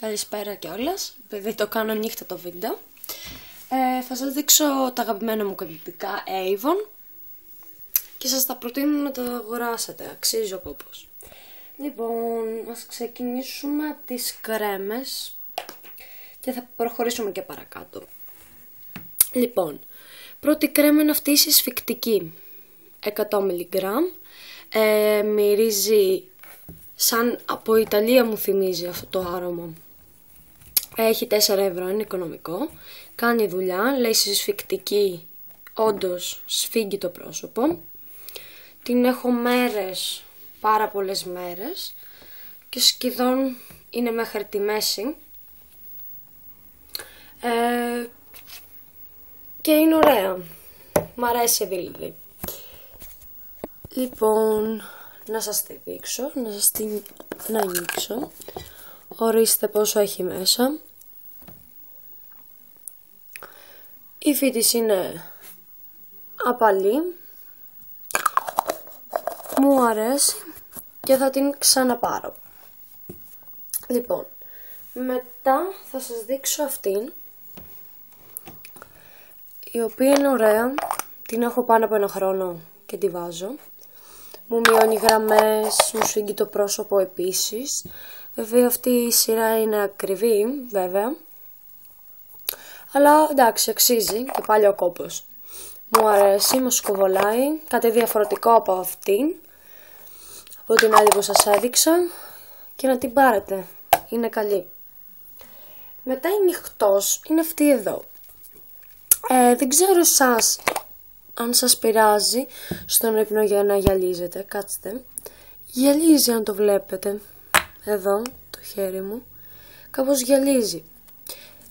Καλησπέρα κιόλας, επειδή το κάνω νύχτα το βίντεο. Θα σας δείξω τα αγαπημένα μου κοσμητικά Avon και σας τα προτείνω να τα αγοράσετε, αξίζει ο κόπος. Λοιπόν, ας ξεκινήσουμε από τις κρέμες και θα προχωρήσουμε και παρακάτω. Λοιπόν, πρώτη κρέμα είναι αυτή η συσφυκτική, 100 mg, μυρίζει σαν από Ιταλία, μου θυμίζει αυτό το άρωμα. Έχει 4 ευρώ, είναι οικονομικό. Κάνει δουλειά, λέει συσφυκτική, όντως σφίγγει το πρόσωπο. Την έχω μέρες, πάρα πολλές μέρες, και σχεδόν είναι μέχρι τη μέση. Και είναι ωραία. Μ' αρέσει δηλαδή. Λοιπόν, να σας τη δείξω, να σας την ανοίξω. Ορίστε πόσο έχει μέσα. Η υφή της είναι απαλή. Μου αρέσει και θα την ξαναπάρω. Λοιπόν, μετά θα σας δείξω αυτήν, η οποία είναι ωραία. Την έχω πάνω από 1 χρόνο και τη βάζω. Μου μειώνει γραμμές, μου σφίγγει το πρόσωπο επίσης. Βέβαια αυτή η σειρά είναι ακριβή, βέβαια. Αλλά εντάξει, αξίζει και πάλι ο κόπος. Μου αρέσει, μου σκοβολάει. Κάτι διαφορετικό από αυτήν, από την άλλη που σας έδειξα. Και να την πάρετε, είναι καλή. Μετά η νυχτός είναι αυτή εδώ. Δεν ξέρω αν σας πειράζει στον ύπνο για να γυαλίζετε. Κάτστε. Γυαλίζει, αν το βλέπετε. Εδώ, το χέρι μου. Κάπως γυαλίζει.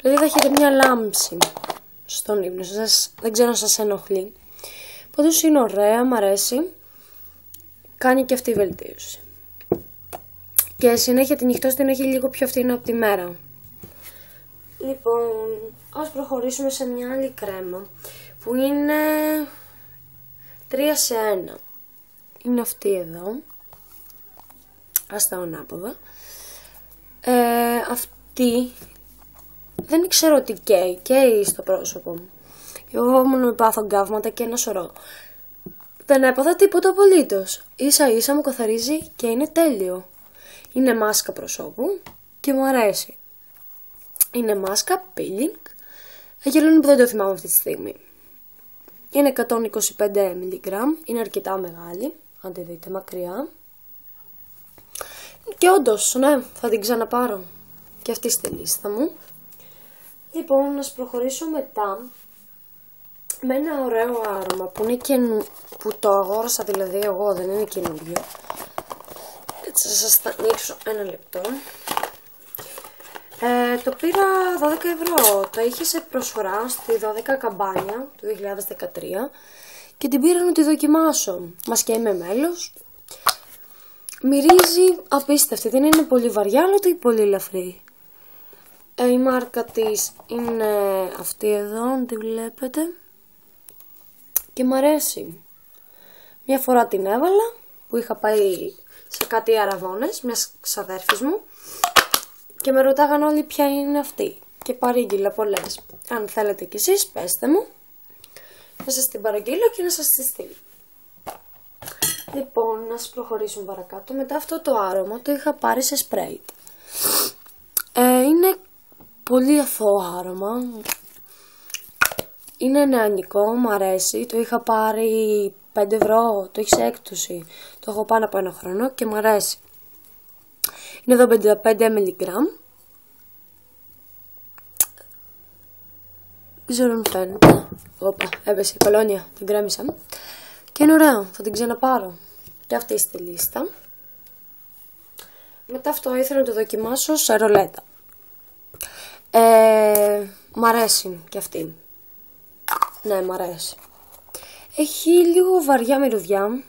Δηλαδή θα έχετε μια λάμψη στον ύπνο σας. Δεν ξέρω αν σας ενοχλεί. Πάντως είναι ωραία, μ' αρέσει. Κάνει και αυτή η βελτίωση. Και συνέχεια την νυχτός την έχει λίγο πιο φθηνό από τη μέρα. Λοιπόν, ας προχωρήσουμε σε μια άλλη κρέμα που είναι 3 σε 1. Είναι αυτή εδώ. Ας τα ανάποδα. Αυτή δεν ξέρω τι καίει στο πρόσωπο μου. Εγώ μόνο με πάθω γκάβματα και ένα σωρό. Δεν έπαθα τίποτα απολύτως. Ίσα ίσα μου καθαρίζει και είναι τέλειο. Είναι μάσκα προσώπου και μου αρέσει. Είναι μάσκα peeling. Αγγελώνει που δεν το θυμάμαι αυτή τη στιγμή. Είναι 125 mg. Είναι αρκετά μεγάλη, αν τη δείτε μακριά. Και όντως, ναι, θα την ξαναπάρω και αυτή στη λίστα μου. Λοιπόν, να προχωρήσω μετά με ένα ωραίο άρωμα που είναι που το αγόρασα δηλαδή εγώ, δεν είναι καινούριο. Έτσι θα σας τα ανοίξω ένα λεπτό. Το πήρα 12 ευρώ, το είχε σε προσφορά στη 12 καμπάνια του 2013 και την πήρα να τη δοκιμάσω, μας και είμαι μέλος. Μυρίζει απίστευτη, δεν είναι πολύ βαριά αλλά ούτε πολύ ελαφρύ. Η μάρκα της είναι αυτή εδώ, αν τη βλέπετε, και μ' αρέσει. Μια φορά την έβαλα που είχα πάει σε κάτι αραβώνες μιας ξαδέρφης μου και με ρωτάγαν όλοι ποια είναι αυτή και παρήγγειλα πολλές. Αν θέλετε κι εσείς πέστε μου, να σας την παραγγείλω και να σας τη στείλω. Λοιπόν, να προχωρήσουμε παρακάτω. Μετά αυτό το άρωμα το είχα πάρει σε σπρέι. Είναι πολύ αθώο άρωμα. Είναι νεανικό, μου αρέσει. Το είχα πάρει 5 ευρώ, το έχει σε έκπτωση. Το έχω πάνω από 1 χρόνο και μου αρέσει. Είναι εδώ 55 mg. Δεν ξέρω αν φαίνεται. Όπα, έπεσε η κολόνια, την κρέμισα. Και είναι ωραίο, θα την ξαναπάρω. Και αυτή στη λίστα. Μετά αυτό ήθελα να το δοκιμάσω σε ρολέτα. Μ' αρέσει και αυτή. Ναι, μ' αρέσει. Έχει λίγο βαριά μυρωδιά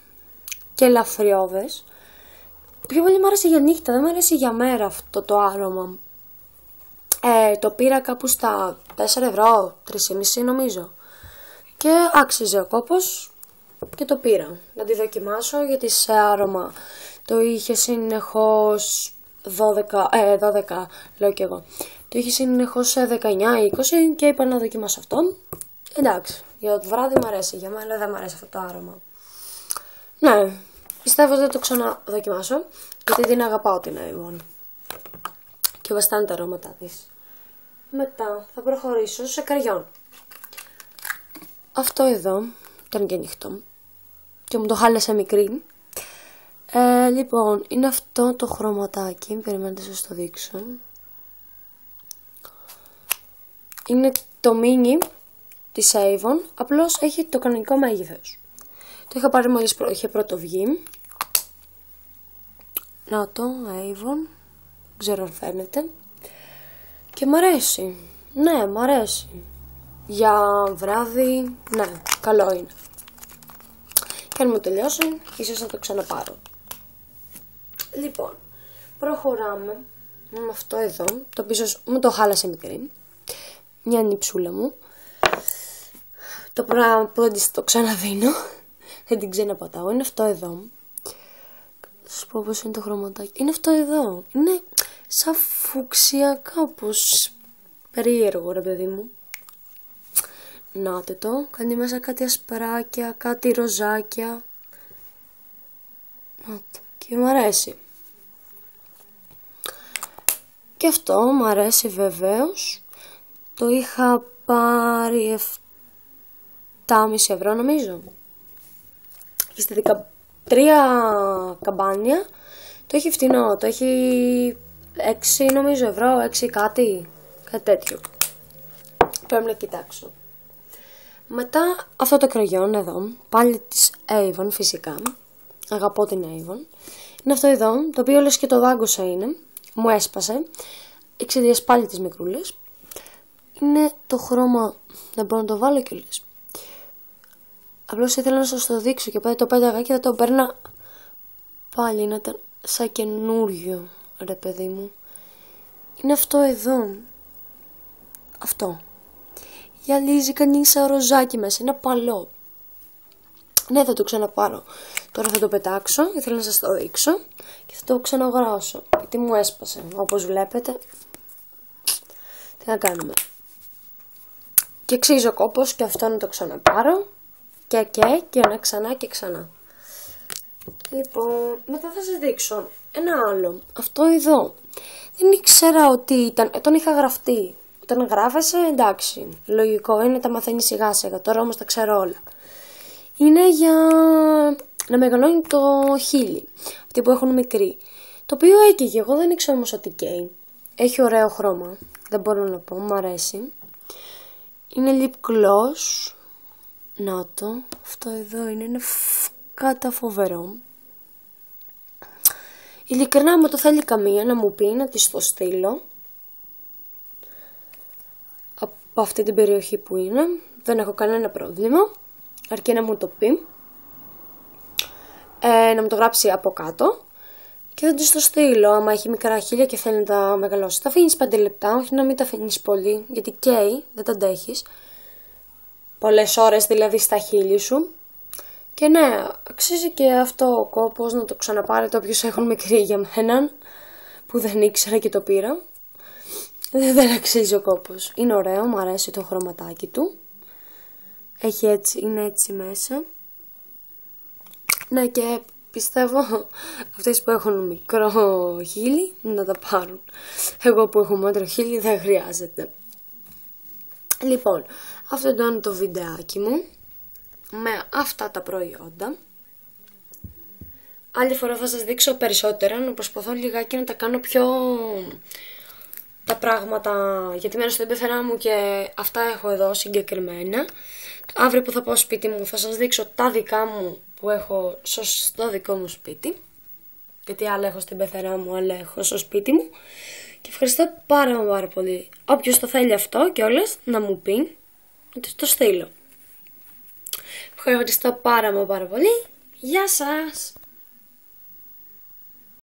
και ελαφριώδες. Πιο πολύ μ' άρεσε για νύχτα, δεν μ' αρέσει για μέρα αυτό το άρωμα. Το πήρα κάπου στα 4 ευρώ, 3,5 νομίζω. Και άξιζε ο κόπος και το πήρα να τη δοκιμάσω, γιατί σε άρωμα το είχε συνεχώς 12, λέω κι εγώ. Το είχε συνεχώς 19-20 και είπα να δοκιμάσω αυτό. Εντάξει, για το βράδυ μου αρέσει, για μένα δεν μου αρέσει αυτό το άρωμα. Ναι, πιστεύω ότι θα το ξαναδοκιμάσω, γιατί την αγαπάω την Avon. Και βαστάνε τα αρώματά της. Μετά θα προχωρήσω σε καριόν. Αυτό εδώ ήταν και ανοιχτό και μου το χάλεσε μικρή. Λοιπόν, είναι αυτό το χρωματάκι, περιμένετε σας το δείξω. Είναι το mini της Avon, απλώς έχει το κανονικό μέγεθος. Το είχα πάρει μόλις είχε πρώτο βγει. Να το, Avon, δεν ξέρω αν φαίνεται. Και μ' αρέσει, ναι μ' αρέσει. Για βράδυ, ναι, καλό είναι. Και αν μου τελειώσει, ίσως θα το ξαναπάρω. Λοιπόν, προχωράμε με αυτό εδώ, το οποίο μου το χάλασε μικρή. Μια νυψούλα μου. Το πράγμα που δεν το ξαναδίνω, δεν την ξαναπατάω, είναι αυτό εδώ. Θα σας πω πως είναι το χρωματάκι. Είναι αυτό εδώ, είναι σαν φούξια, κάπως περίεργο ρε παιδί μου. Νάτε το, κάνει μέσα κάτι ασπράκια, κάτι ροζάκια. Νάτε, και μου αρέσει. Και αυτό μου αρέσει βεβαίως. Το είχα πάρει 7,5 ευρώ νομίζω. Και στη 13 καμπάνια το έχει φτηνό, το έχει 6 νομίζω ευρώ, 6 κάτι τέτοιο. Πρέπει να κοιτάξω. Μετά αυτό το κραγιόν εδώ, πάλι της Avon φυσικά, αγαπώ την Avon. Είναι αυτό εδώ, το οποίο όλες και το δάγκωσα είναι, μου έσπασε, εξαιτίας πάλι της μικρούλες. Είναι το χρώμα, δεν μπορώ να το βάλω κιόλας. Απλώς ήθελα να σας το δείξω και πάλι το πέταγα και θα το παίρνα πάλι, να ήταν σαν καινούριο ρε παιδί μου. Είναι αυτό εδώ, αυτό. Γυαλίζει κανείς σαν ροζάκι μέσα, είναι παλό. Ναι, θα το ξαναπάρω. Τώρα θα το πετάξω, ήθελα να σας το δείξω και θα το ξαναγράσω, γιατί μου έσπασε, όπως βλέπετε. Τι να κάνουμε. Και αξίζει ο κόπος και αυτό να το ξαναπάρω και να ξανά και ξανά. Λοιπόν, μετά θα σας δείξω ένα άλλο. Αυτό εδώ. Δεν ήξερα ότι ήταν, τον είχα γραφτεί. Όταν γράφεσαι, εντάξει, λογικό είναι, τα μαθαίνει σιγά σιγά, τώρα όμως τα ξέρω όλα. Είναι για να μεγαλώνει το χείλη, αυτοί που έχουν μικρή. Το οποίο έκαιγε, εγώ δεν ήξερα όμως ότι καίει. Έχει ωραίο χρώμα, δεν μπορώ να πω, μου αρέσει. Είναι lip gloss. Να το, αυτό εδώ είναι κατά φοβερό. Ειλικρινά μου το θέλει καμία να μου πει να της το στείλω. Από αυτή την περιοχή που είναι, δεν έχω κανένα πρόβλημα, αρκεί να μου το πει, να μου το γράψει από κάτω και θα της το στείλω. Άμα έχει μικρά χείλια και θέλει να τα μεγαλώσει, τα αφήνεις 5 λεπτά, όχι να μην τα αφήνεις πολύ, γιατί καίει, δεν τα αντέχεις πολλές ώρες δηλαδή στα χείλη σου. Και ναι, αξίζει και αυτό ο κόπος να το ξαναπάρετε όποιος έχουν μικρή για μένα, που δεν ήξερα και το πήρα. Δεν αξίζει ο κόπος. Είναι ωραίο, μου αρέσει το χρωματάκι του. Έχει έτσι, είναι έτσι μέσα. Ναι, και πιστεύω αυτές που έχουν μικρό χείλη να τα πάρουν. Εγώ που έχω μέτρο χείλη δεν χρειάζεται. Λοιπόν, αυτό ήταν το βιντεάκι μου με αυτά τα προϊόντα. Άλλη φορά θα σας δείξω περισσότερα, να προσπαθώ λιγάκι να τα κάνω πιο τα πράγματα, γιατί μένω στην πεθερά μου και αυτά έχω εδώ συγκεκριμένα. Αύριο που θα πάω σπίτι μου θα σας δείξω τα δικά μου που έχω στο δικό μου σπίτι, γιατί άλλα έχω στην πεθερά μου, άλλα έχω στο σπίτι μου. Και ευχαριστώ πάρα πολύ. Όποιος το θέλει αυτό και όλες να μου πει, να το στείλω. Ευχαριστώ πάρα πολύ. Γεια σας!